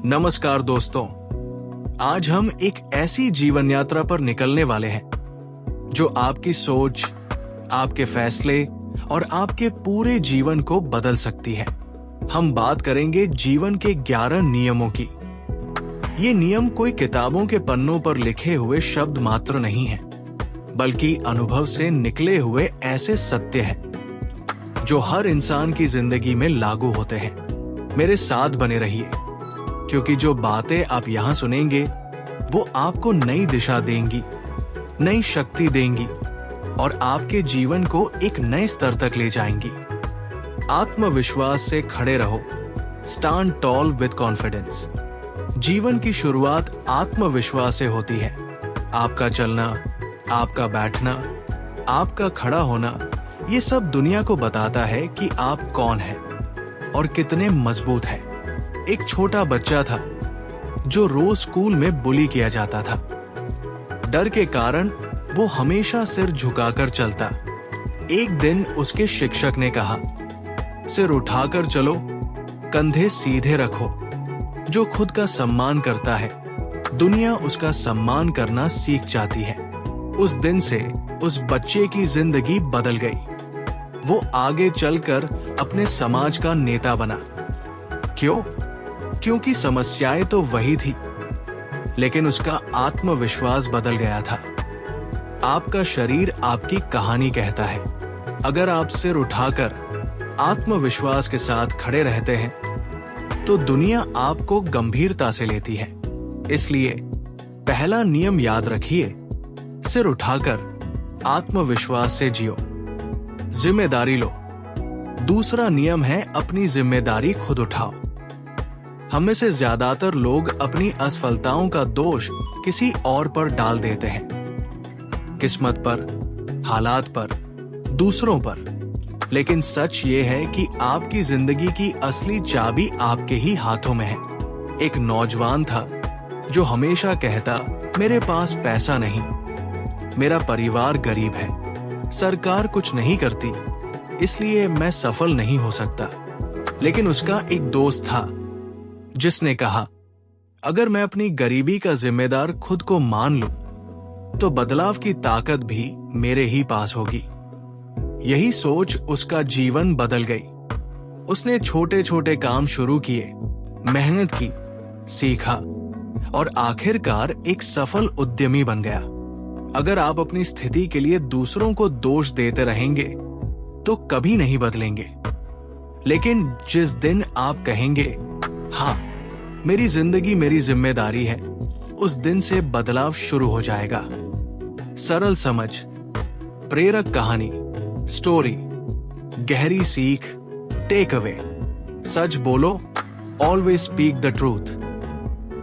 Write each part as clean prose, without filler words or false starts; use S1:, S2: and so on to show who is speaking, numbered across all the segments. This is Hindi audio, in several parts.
S1: नमस्कार दोस्तों, आज हम एक ऐसी जीवन यात्रा पर निकलने वाले हैं जो आपकी सोच, आपके फैसले और आपके पूरे जीवन को बदल सकती है। हम बात करेंगे जीवन के 11 नियमों की। ये नियम कोई किताबों के पन्नों पर लिखे हुए शब्द मात्र नहीं है, बल्कि अनुभव से निकले हुए ऐसे सत्य हैं जो हर इंसान की जिंदगी में लागू होते हैं। मेरे साथ बने रहिए, क्योंकि जो बातें आप यहाँ सुनेंगे वो आपको नई दिशा देंगी, नई शक्ति देंगी और आपके जीवन को एक नए स्तर तक ले जाएंगी। आत्मविश्वास से खड़े रहो। Stand toll with confidence. जीवन की शुरुआत आत्मविश्वास से होती है। आपका चलना, आपका बैठना, आपका खड़ा होना, ये सब दुनिया को बताता है कि आप कौन हैं और कितने मजबूत हैं। एक छोटा बच्चा था जो रोज स्कूल में बुली किया जाता था। डर के कारण वो हमेशा सिर झुकाकर चलता। एक दिन उसके शिक्षक ने कहा, सिर उठाकर चलो, कंधे सीधे रखो। जो खुद का सम्मान करता है, दुनिया उसका सम्मान करना सीख जाती है। उस दिन से उस बच्चे की जिंदगी बदल गई। वो आगे चलकर अपने समाज का नेता बना। क्यों? क्योंकि समस्याएं तो वही थी, लेकिन उसका आत्मविश्वास बदल गया था। आपका शरीर आपकी कहानी कहता है। अगर आप सिर उठाकर आत्मविश्वास के साथ खड़े रहते हैं, तो दुनिया आपको गंभीरता से लेती है। इसलिए पहला नियम याद रखिए, सिर उठाकर आत्मविश्वास से जियो। जिम्मेदारी लो। दूसरा नियम है अपनी जिम्मेदारी खुद उठाओ। हम में से ज्यादातर लोग अपनी असफलताओं का दोष किसी और पर डाल देते हैं, किस्मत पर, हालात पर, दूसरों पर। लेकिन सच ये है कि आपकी जिंदगी की असली चाबी आपके ही हाथों में है। एक नौजवान था जो हमेशा कहता, मेरे पास पैसा नहीं, मेरा परिवार गरीब है, सरकार कुछ नहीं करती, इसलिए मैं सफल नहीं हो सकता। लेकिन उसका एक दोस्त था जिसने कहा, अगर मैं अपनी गरीबी का जिम्मेदार खुद को मान लूं, तो बदलाव की ताकत भी मेरे ही पास होगी। यही सोच उसका जीवन बदल गई। उसने छोटे छोटे काम शुरू किए, मेहनत की, सीखा और आखिरकार एक सफल उद्यमी बन गया। अगर आप अपनी स्थिति के लिए दूसरों को दोष देते रहेंगे, तो कभी नहीं बदलेंगे। लेकिन जिस दिन आप कहेंगे, हाँ, मेरी जिंदगी मेरी जिम्मेदारी है, उस दिन से बदलाव शुरू हो जाएगा। सरल समझ, प्रेरक कहानी, स्टोरी, गहरी सीख, टेक अवे। सच बोलो, ऑलवेज स्पीक द ट्रूथ।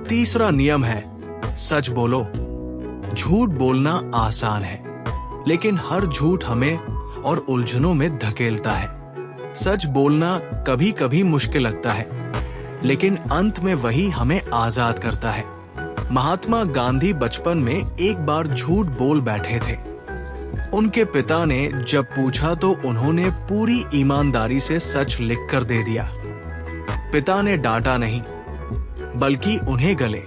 S1: तीसरा नियम है, सच बोलो। झूठ बोलना आसान है, लेकिन हर झूठ हमें और उलझनों में धकेलता है। सच बोलना कभी कभी मुश्किल लगता है, लेकिन अंत में वही हमें आजाद करता है। महात्मा गांधी बचपन में एक बार झूठ बोल बैठे थे। उनके पिता ने जब पूछा तो उन्होंने पूरी ईमानदारी से सच लिख कर दे दिया। पिता ने डांटा नहीं, बल्कि उन्हें गले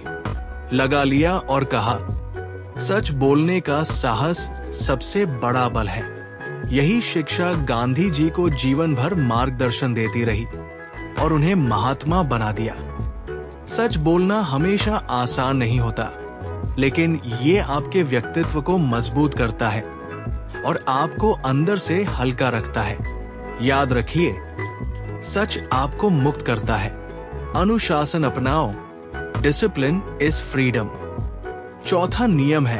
S1: लगा लिया और कहा, सच बोलने का साहस सबसे बड़ा बल है। यही शिक्षा गांधी जी को जीवन भर मार्गदर्शन देती रही और उन्हें महात्मा बना दिया। सच बोलना हमेशा आसान नहीं होता, लेकिन ये आपके व्यक्तित्व को मजबूत करता है और आपको अंदर से हल्का रखता है। याद रखिए, सच आपको मुक्त करता है। अनुशासन अपनाओ। Discipline is freedom. चौथा नियम है,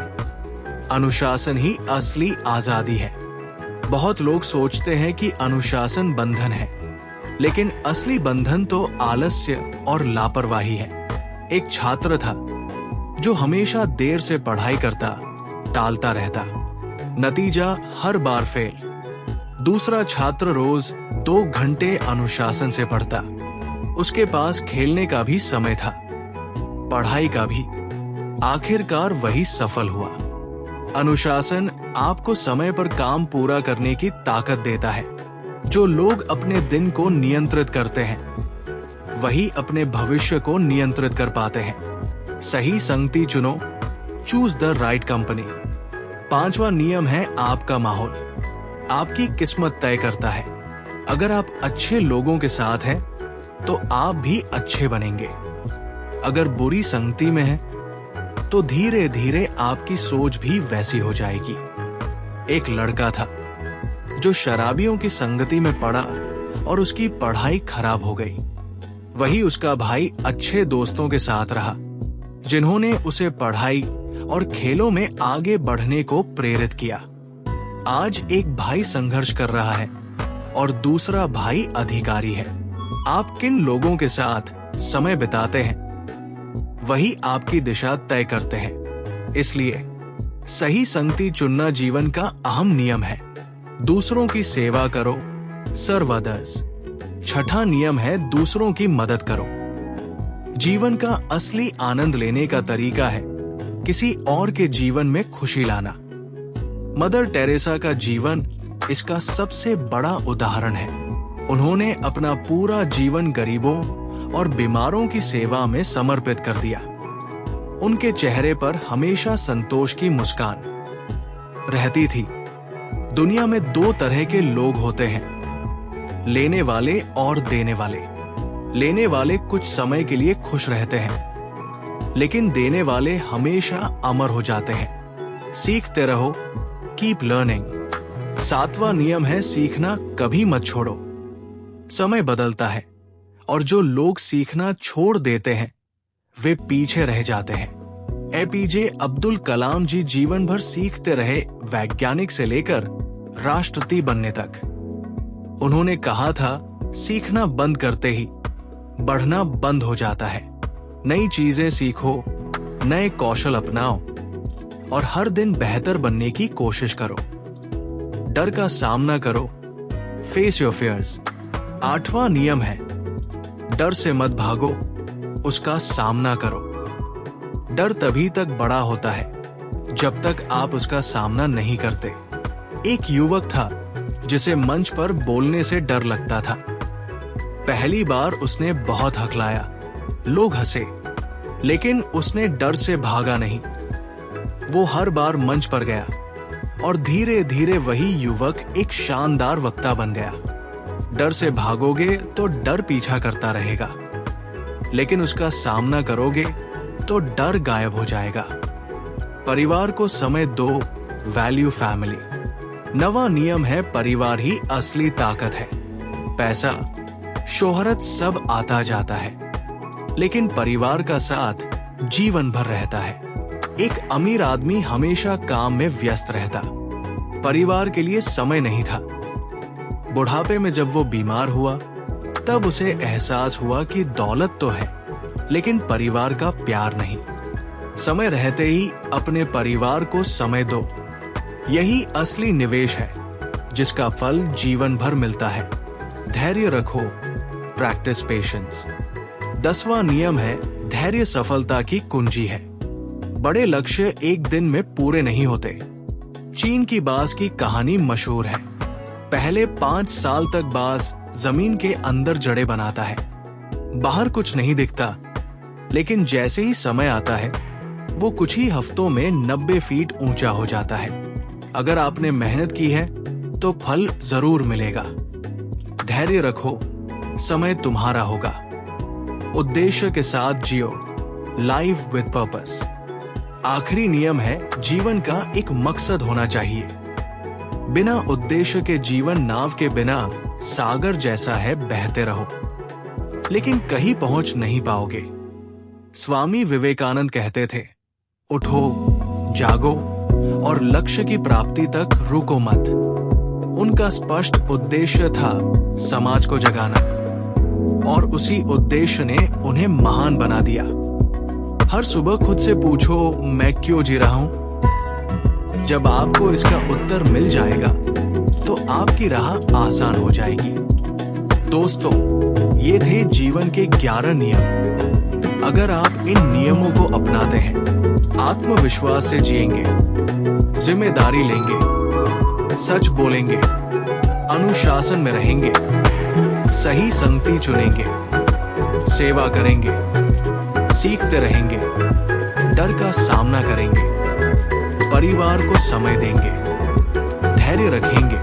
S1: अनुशासन ही असली आजादी है। बहुत लोग सोचते हैं कि अनुशासन बंधन है, लेकिन असली बंधन तो आलस्य और लापरवाही है। एक छात्र था जो हमेशा देर से पढ़ाई करता, टालता रहता, नतीजा हर बार फेल। दूसरा छात्र रोज 2 घंटे अनुशासन से पढ़ता। उसके पास खेलने का भी समय था, पढ़ाई का भी। आखिरकार वही सफल हुआ। अनुशासन आपको समय पर काम पूरा करने की ताकत देता है। जो लोग अपने दिन को नियंत्रित करते हैं, वही अपने भविष्य को नियंत्रित कर पाते हैं। सही संगति चुनो, चूज द राइट कंपनी। 5वां नियम है आपका माहौल आपकी किस्मत तय करता है। अगर आप अच्छे लोगों के साथ हैं तो आप भी अच्छे बनेंगे। अगर बुरी संगति में हैं तो धीरे धीरे आपकी सोच भी वैसी हो जाएगी। एक लड़का था जो शराबियों की संगति में पड़ा और उसकी पढ़ाई खराब हो गई। वही उसका भाई अच्छे दोस्तों के साथ रहा जिन्होंने उसे पढ़ाई और खेलों में आगे बढ़ने को प्रेरित किया। आज एक भाई संघर्ष कर रहा है और दूसरा भाई अधिकारी है। आप किन लोगों के साथ समय बिताते हैं वही आपकी दिशा तय करते हैं। इसलिए सही संगति चुनना जीवन का अहम नियम है। दूसरों की सेवा करो, सर्व अदर्स। 6वां नियम है दूसरों की मदद करो। जीवन का असली आनंद लेने का तरीका है किसी और के जीवन में खुशी लाना। मदर टेरेसा का जीवन इसका सबसे बड़ा उदाहरण है। उन्होंने अपना पूरा जीवन गरीबों और बीमारों की सेवा में समर्पित कर दिया। उनके चेहरे पर हमेशा संतोष की मुस्कान रहती थी। दुनिया में 2 तरह के लोग होते हैं, लेने वाले और देने वाले। लेने वाले कुछ समय के लिए खुश रहते हैं, लेकिन देने वाले हमेशा अमर हो जाते हैं। सीखते रहो, कीप लर्निंग। 7वां नियम है सीखना कभी मत छोड़ो। समय बदलता है और जो लोग सीखना छोड़ देते हैं वे पीछे रह जाते हैं। एपीजे अब्दुल कलाम जी जीवन भर सीखते रहे, वैज्ञानिक से लेकर राष्ट्रपति बनने तक। उन्होंने कहा था, सीखना बंद करते ही बढ़ना बंद हो जाता है। नई चीजें सीखो, नए कौशल अपनाओ और हर दिन बेहतर बनने की कोशिश करो। डर का सामना करो, फेस योर फियर्स। 8वां नियम है डर से मत भागो, उसका सामना करो। डर तभी तक बड़ा होता है जब तक आप उसका सामना नहीं करते। एक युवक था जिसे मंच पर बोलने से डर लगता था। पहली बार उसने बहुत हकलाया, लोग हंसे, लेकिन उसने डर से भागा नहीं। वो हर बार मंच पर गया और धीरे धीरे वही युवक एक शानदार वक्ता बन गया। डर से भागोगे तो डर पीछा करता रहेगा, लेकिन उसका सामना करोगे तो डर गायब हो जाएगा। परिवार को समय दो, वैल्यू फैमिली। 9वां नियम है परिवार ही असली ताकत है। पैसा, शोहरत सब आता जाता है, लेकिन परिवार का साथ जीवन भर रहता है। एक अमीर आदमी हमेशा काम में व्यस्त रहता, परिवार के लिए समय नहीं था। बुढ़ापे में जब वो बीमार हुआ तब उसे एहसास हुआ कि दौलत तो है, लेकिन परिवार का प्यार नहीं। समय रहते ही अपने परिवार को समय दो, यही असली निवेश है जिसका फल जीवन भर मिलता है। धैर्य रखो, प्रैक्टिस पेशेंस। 10वां नियम है धैर्य सफलता की कुंजी है। बड़े लक्ष्य एक दिन में पूरे नहीं होते। चीन की बाज की कहानी मशहूर है। पहले 5 साल तक बाज जमीन के अंदर जड़ें बनाता है, बाहर कुछ नहीं दिखता, लेकिन जैसे ही समय आता है वो कुछ ही हफ्तों में 90 फीट ऊंचा हो जाता है। अगर आपने मेहनत की है तो फल जरूर मिलेगा। धैर्य रखो, समय तुम्हारा होगा। उद्देश्य के साथ जियो, लाइफ विद पर्पस। आखिरी नियम है जीवन का एक मकसद होना चाहिए। बिना उद्देश्य के जीवन नाव के बिना सागर जैसा है, बहते रहो लेकिन कहीं पहुंच नहीं पाओगे। स्वामी विवेकानंद कहते थे, उठो, जागो और लक्ष्य की प्राप्ति तक रुको मत। उनका स्पष्ट उद्देश्य था समाज को जगाना, और उसी उद्देश्य ने उन्हें महान बना दिया। हर सुबह खुद से पूछो, मैं क्यों जी रहा हूं? जब आपको इसका उत्तर मिल जाएगा तो आपकी राह आसान हो जाएगी। दोस्तों, ये थे जीवन के 11 नियम। अगर आप इन नियमों को अपनाते हैं, आत्मविश्वास से जिएंगे, जिम्मेदारी लेंगे, सच बोलेंगे, अनुशासन में रहेंगे, सही संगति चुनेंगे सेवा करेंगे, सीखते रहेंगे, डर का सामना करेंगे, परिवार को समय देंगे, धैर्य रखेंगे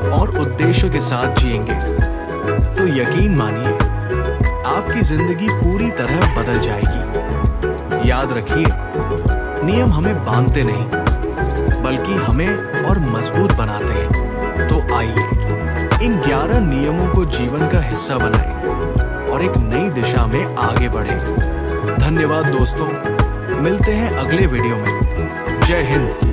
S1: और उद्देश्य के साथ जिएंगे, तो यकीन मानिए आपकी जिंदगी पूरी तरह बदल जाएगी। याद रखिए, नियम हमें बांधते नहीं बल्कि हमें और मजबूत बनाते हैं। तो आइए इन 11 नियमों को जीवन का हिस्सा बनाएं और एक नई दिशा में आगे बढ़ें। धन्यवाद दोस्तों, मिलते हैं अगले वीडियो में। जय हिंद।